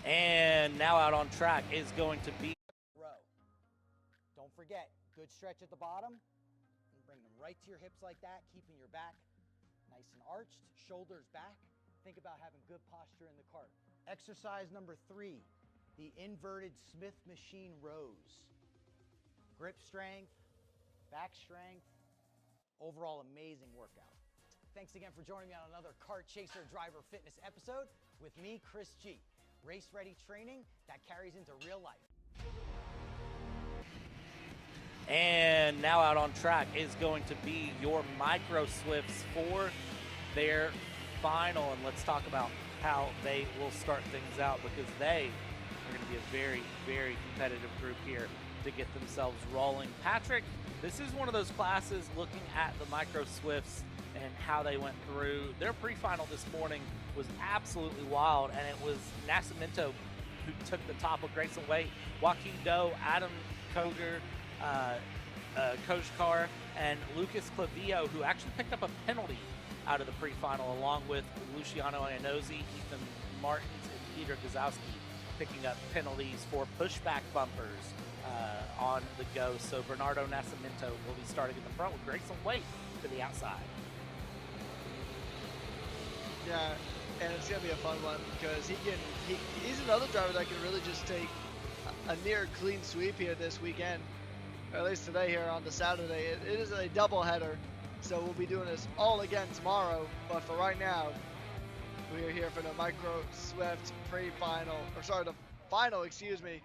And now out on track is going to be row. Don't forget, good stretch at the bottom. And bring them right to your hips like that, keeping your back nice and arched, shoulders back. Think about having good posture in the cart. Exercise number 3, the inverted Smith machine rows. Grip strength, back strength, overall amazing workout. Thanks again for joining me on another Kart Chaser Driver Fitness episode with me, Chris G. Race ready training that carries into real life. And now out on track is going to be your Micro Swifts for their final. And let's talk about how they will start things out, because they are going to be a very, very competitive group here to get themselves rolling. Patrick, this is one of those classes looking at the Micro Swifts and how they went through. Their pre-final this morning was absolutely wild, and it was Nascimento who took the top with Grayson Waite, Joaquin Doe, Adam Koger, Kojkar, and Lucas Clavillo, who actually picked up a penalty out of the pre-final, along with Luciano Iannozzi, Ethan Martins, and Peter Gazowski picking up penalties for pushback bumpers on the go. So Bernardo Nascimento will be starting in the front with Grayson Waite to the outside. Yeah, and it's gonna be a fun one because he's another driver that can really just take a near clean sweep here this weekend, or at least today here on the Saturday. It is a double header, so we'll be doing this all again tomorrow. But for right now, we are here for the Micro Swift pre-final, or sorry, the final, excuse me,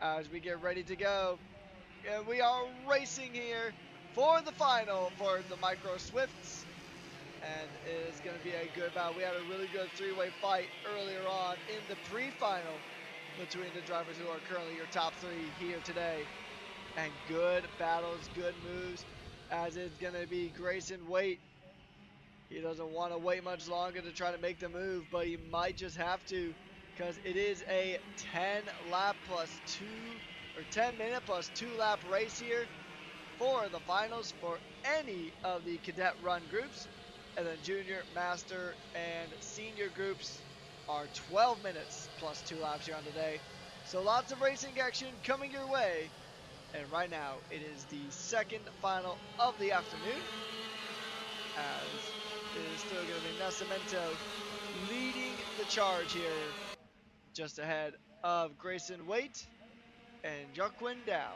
as we get ready to go. And we are racing here for the final for the Micro Swifts. And it is going to be a good battle. We had a really good three-way fight earlier on in the pre-final between the drivers who are currently your top 3 here today. And good battles, good moves, as it's going to be Grayson Waite. He doesn't want to wait much longer to try to make the move, but he might just have to, because it is a 10 minute plus 2 lap race here for the finals for any of the cadet run groups. And then junior, master, and senior groups are 12 minutes plus 2 laps here on the day. So lots of racing action coming your way. And right now, it is the second final of the afternoon, as it is still going to be Nascimento leading the charge here, just ahead of Grayson Waite and Joaquin Dow.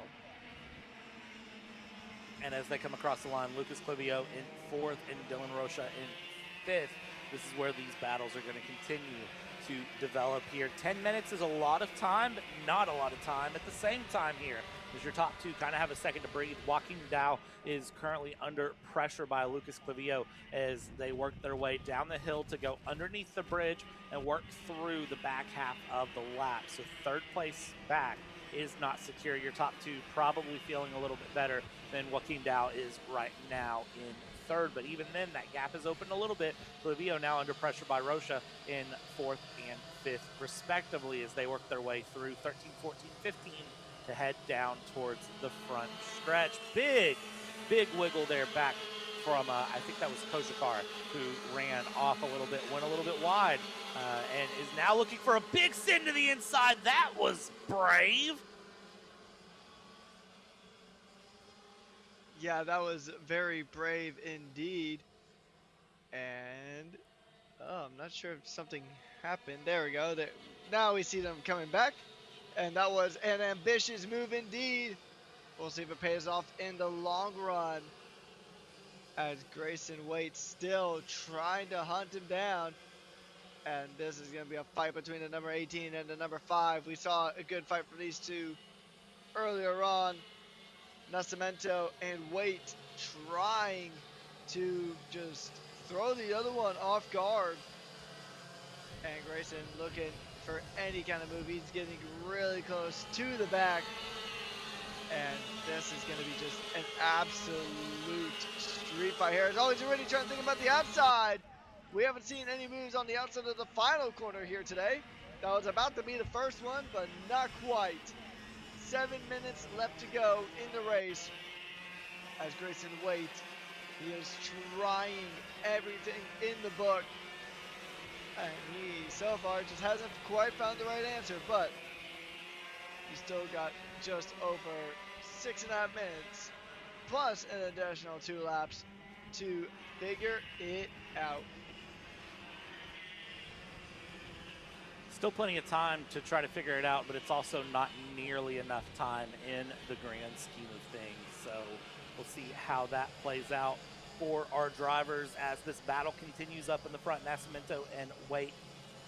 And as they come across the line, Lucas Clavillo in 4th and Dylan Rocha in 5th. This is where these battles are going to continue to develop here. 10 minutes is a lot of time, but not a lot of time at the same time here, as your top 2 kind of have a second to breathe. Joaquin Dow is currently under pressure by Lucas Clavillo as they work their way down the hill to go underneath the bridge and work through the back half of the lap. So 3rd place back is not secure. Your top 2 probably feeling a little bit better than Joaquin Dow is right now in 3rd, but even then that gap is opened a little bit. Clavillo now under pressure by Rocha in 4th and 5th respectively, as they work their way through 13, 14, 15 to head down towards the front stretch. Big wiggle there back from I think that was Kojkar, who ran off a little bit, went a little bit wide, and is now looking for a big sin to the inside. That was brave. Yeah, that was very brave indeed. And I'm not sure if something happened. There we go. Now we see them coming back. And that was an ambitious move indeed. We'll see if it pays off in the long run, as Grayson Waite still trying to hunt him down. And this is going to be a fight between the number 18 and the number 5. We saw a good fight from these two earlier on. Nascimento and Waite trying to just throw the other one off guard. And Grayson looking for any kind of move. He's getting really close to the back. And this is going to be just an absolute street fight here. As always, already trying to think about the outside. We haven't seen any moves on the outside of the final corner here today. That was about to be the first one, but not quite. 7 minutes left to go in the race. As Grayson Waite, he is trying everything in the book And he, so far, just hasn't quite found the right answer, but he's still got just over 6.5 minutes, plus an additional 2 laps to figure it out. Still plenty of time to try to figure it out, but it's also not nearly enough time in the grand scheme of things. So we'll see how that plays out for our drivers as this battle continues up in the front. Nascimento and Waite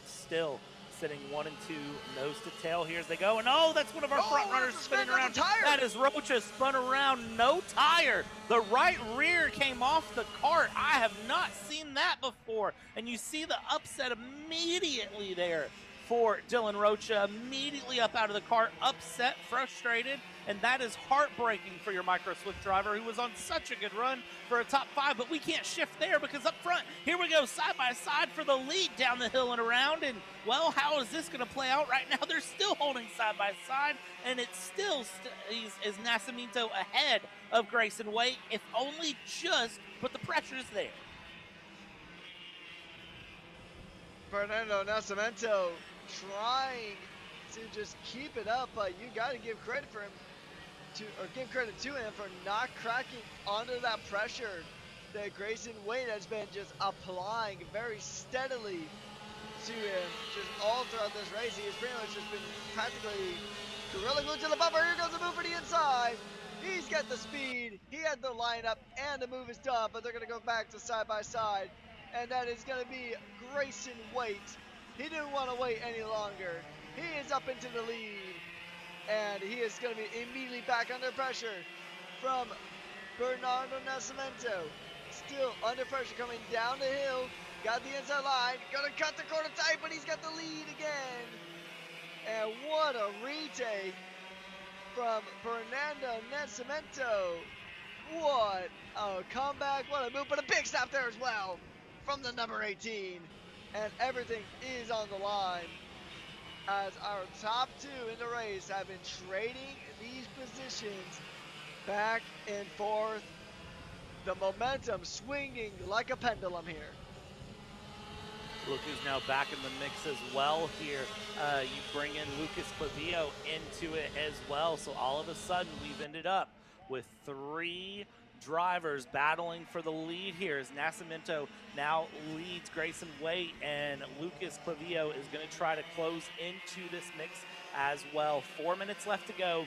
still sitting 1 and 2, nose to tail here as they go. And oh, that's one of our front runners spinning around. That is Rocha spun around, no tire. The right rear came off the cart. I have not seen that before. And you see the upset immediately there for Dylan Rocha, immediately up out of the cart, upset, frustrated, and that is heartbreaking for your Micro Swift driver who was on such a good run for a top 5, but we can't shift there because up front, here we go, side by side for the lead down the hill and around, and well, how is this going to play out right now? They're still holding side by side, and it's still is Nascimento ahead of Grayson Waite, if only just, but the pressure's there. Bernardo Nascimento trying to just keep it up, but you got to give credit for him give credit to him for not cracking under that pressure that Grayson Waite has been just applying very steadily to him just all throughout this race. He has pretty much just been practically gorilla glued to the bumper. Here goes the move for the inside. He's got the speed, he had the lineup, and the move is done, but they're going to go back to side by side, and that is going to be Grayson Waite. He didn't want to wait any longer. He is up into the lead, and he is going to be immediately back under pressure from Bernardo Nascimento. Still under pressure coming down the hill. Got the inside line. Going to cut the corner tight, but he's got the lead again. And what a retake from Bernardo Nascimento. What a comeback. What a move, but a big stop there as well from the number 18. And everything is on the line as our top 2 in the race have been trading these positions back and forth. The momentum swinging like a pendulum here. Look who's now back in the mix as well here. You bring in Lucas Clavio into it as well. So all of a sudden we've ended up with 3 drivers battling for the lead here as Nascimento now leads Grayson Waite, and Lucas Clavio is going to try to close into this mix as well. 4 minutes left to go.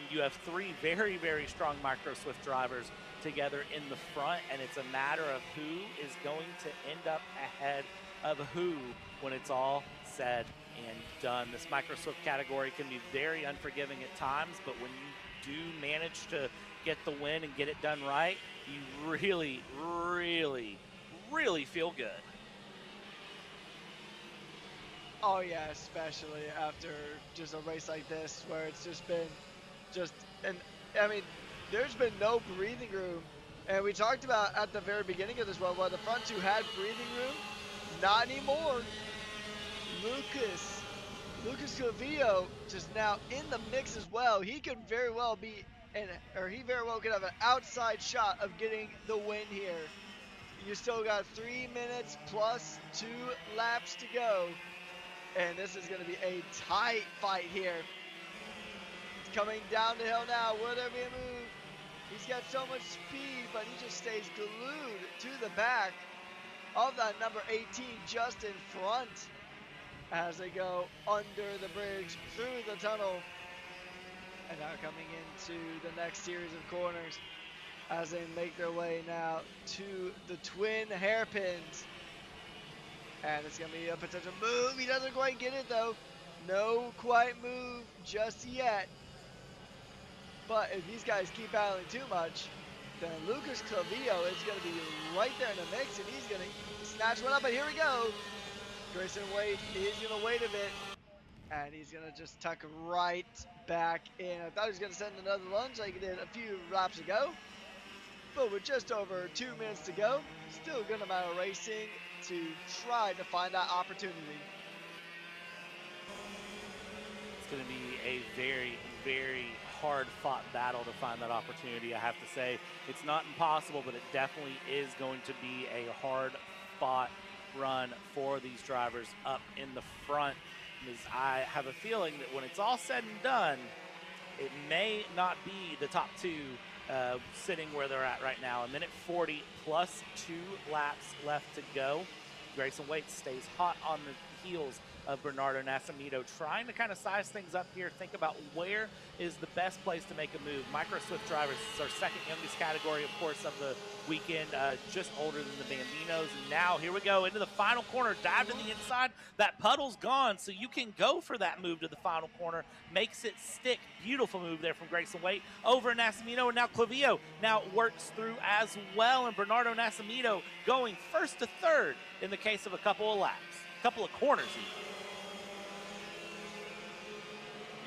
You have 3 very, very strong Micro Swift drivers together in the front, and it's a matter of who is going to end up ahead of who when it's all said and done. This Micro Swift category can be very unforgiving at times, but when you do manage to get the win and get it done right, you really, really, really feel good. Oh yeah, especially after just a race like this where it's just been and I mean, there's been no breathing room. And we talked about at the very beginning of this one where the front 2 had breathing room. Not anymore. Lucas Clavio just now in the mix as well. He could very well be he very well could have an outside shot of getting the win here. You still got 3 minutes plus 2 laps to go, and this is going to be a tight fight here. It's coming down the hill now. Will there be a move? He's got so much speed, but he just stays glued to the back of that number 18 just in front as they go under the bridge through the tunnel. And now coming into the next series of corners as they make their way now to the twin hairpins. And it's going to be a potential move. He doesn't quite get it though. No quite move just yet. But if these guys keep battling too much, then Lucas Clavio is going to be right there in the mix, and he's going to snatch one up. And here we go. Grayson Waite is going to wait a bit, and he's going to just tuck right back in. I thought he was going to send another lunge like he did a few laps ago, but with just over 2 minutes to go, still a good amount of racing to try to find that opportunity. It's going to be a very, very hard-fought battle to find that opportunity, I have to say. It's not impossible, but it definitely is going to be a hard-fought run for these drivers up in the front. Because I have a feeling that when it's all said and done, it may not be the top two sitting where they're at right now. A minute 40 plus 2 laps left to go. Grayson Waits stays hot on the heels of Bernardo Nascimento, trying to kind of size things up here, think about where is the best place to make a move. Micro Swift drivers is our second youngest category, of course, of the weekend, just older than the Bambinos. And now here we go into the final corner, dived in the inside. That puddle's gone, so you can go for that move to the final corner. Makes it stick. Beautiful move there from Grayson Waite over Nascimento, and now Clavillo now works through as well, and Bernardo Nascimento going first to third in the case of a couple of laps, a couple of corners even.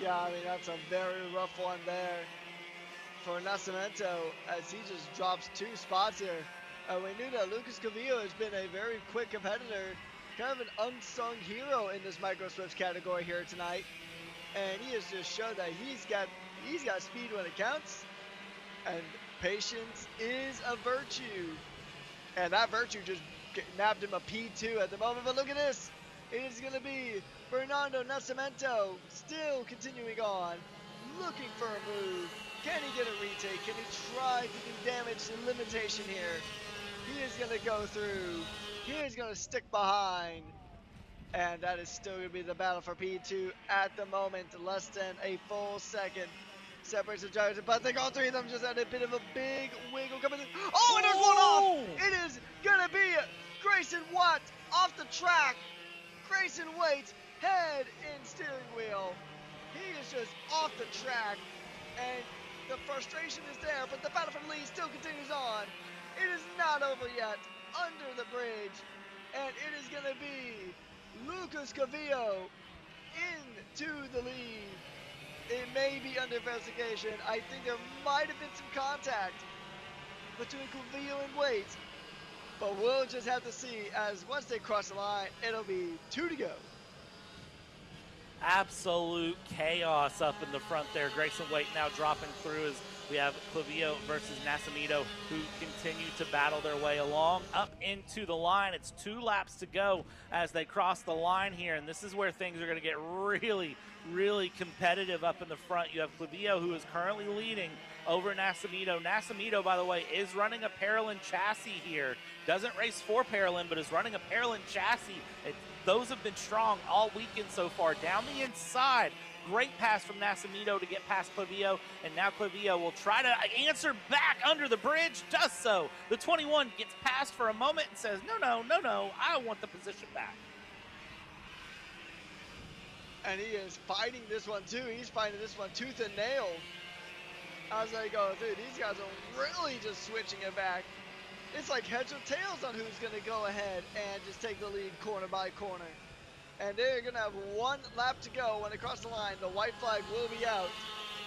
Yeah, I mean, that's a very rough one there for Nascimento as he just drops 2 spots here. We knew that Lucas Clavillo has been a very quick competitor, kind of an unsung hero in this Micro Swift category here tonight. And he has just shown that he's got speed when it counts, and patience is a virtue. And that virtue just nabbed him a P2 at the moment, but look at this. It is going to be Bernardo Nascimento still continuing on, looking for a move. Can he get a retake? Can he try to do damage to limitation here? He is going to go through. He is going to stick behind. And that is still going to be the battle for P2 at the moment. Less than a full second separates the drivers. But I think all 3 of them just had a bit of a big wiggle coming in. Oh, and there's one off! It is going to be Grayson Watt off the track. Grayson Waite, head in steering wheel. He is just off the track, and the frustration is there, but the battle for the lead still continues on. It is not over yet, under the bridge, and it is going to be Lucas Clavillo into the lead. It may be under investigation. I think there might have been some contact between Clavillo and Waite. But we'll just have to see, as once they cross the line, it'll be 2 to go. Absolute chaos up in the front there. Grayson Waite now dropping through as we have Clavillo versus Nascimento, who continue to battle their way along up into the line. It's 2 laps to go as they cross the line here, and this is where things are going to get really, really competitive up in the front. You have Clavillo, who is currently leading over Nascimento. Nascimento, by the way, is running a Paralin chassis here. Doesn't race for Paralin, but is running a Paralin chassis. Those have been strong all weekend so far. Down the inside, great pass from Nascimento to get past Clavillo, and now Clavillo will try to answer back under the bridge, does so. The 21 gets past for a moment and says, no, I want the position back. And he is fighting this one too. He's fighting this one tooth and nail. As they go through, these guys are really just switching it back. It's like heads or tails on who's going to go ahead and just take the lead corner by corner. And they're going to have 1 lap to go when they cross the line. The white flag will be out.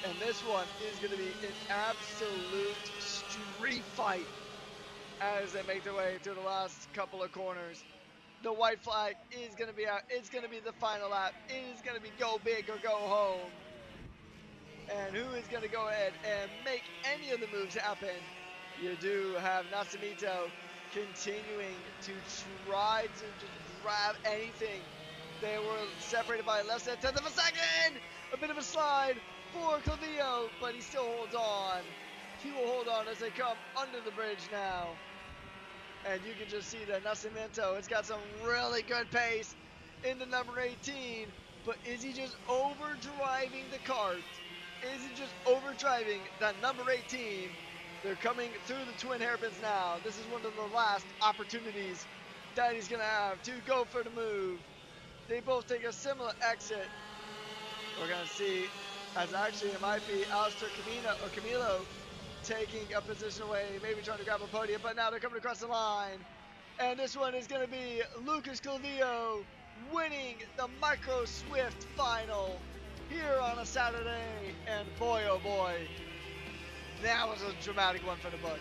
And this one is going to be an absolute street fight as they make their way through the last couple of corners. The white flag is going to be out. It's going to be the final lap. It is going to be go big or go home. And who is going to go ahead and make any of the moves happen? You do have Nascimento continuing to try to just grab anything. They were separated by less than a tenth of a second. A bit of a slide for Clavillo, but he still holds on. He will hold on as they come under the bridge now. And you can just see that Nascimento has got some really good pace in the number 18. But is he just overdriving the cart? Is he just overdriving that number 18? They're coming through the twin hairpins now. This is one of the last opportunities that he's going to have to go for the move. They both take a similar exit. We're going to see, as actually it might be Alistair Camilo taking a position away, maybe trying to grab a podium, but now they're coming across the line. And this one is going to be Lucas Clavillo winning the Micro Swift final here on a Saturday. And boy, oh boy, that was a dramatic one for the books.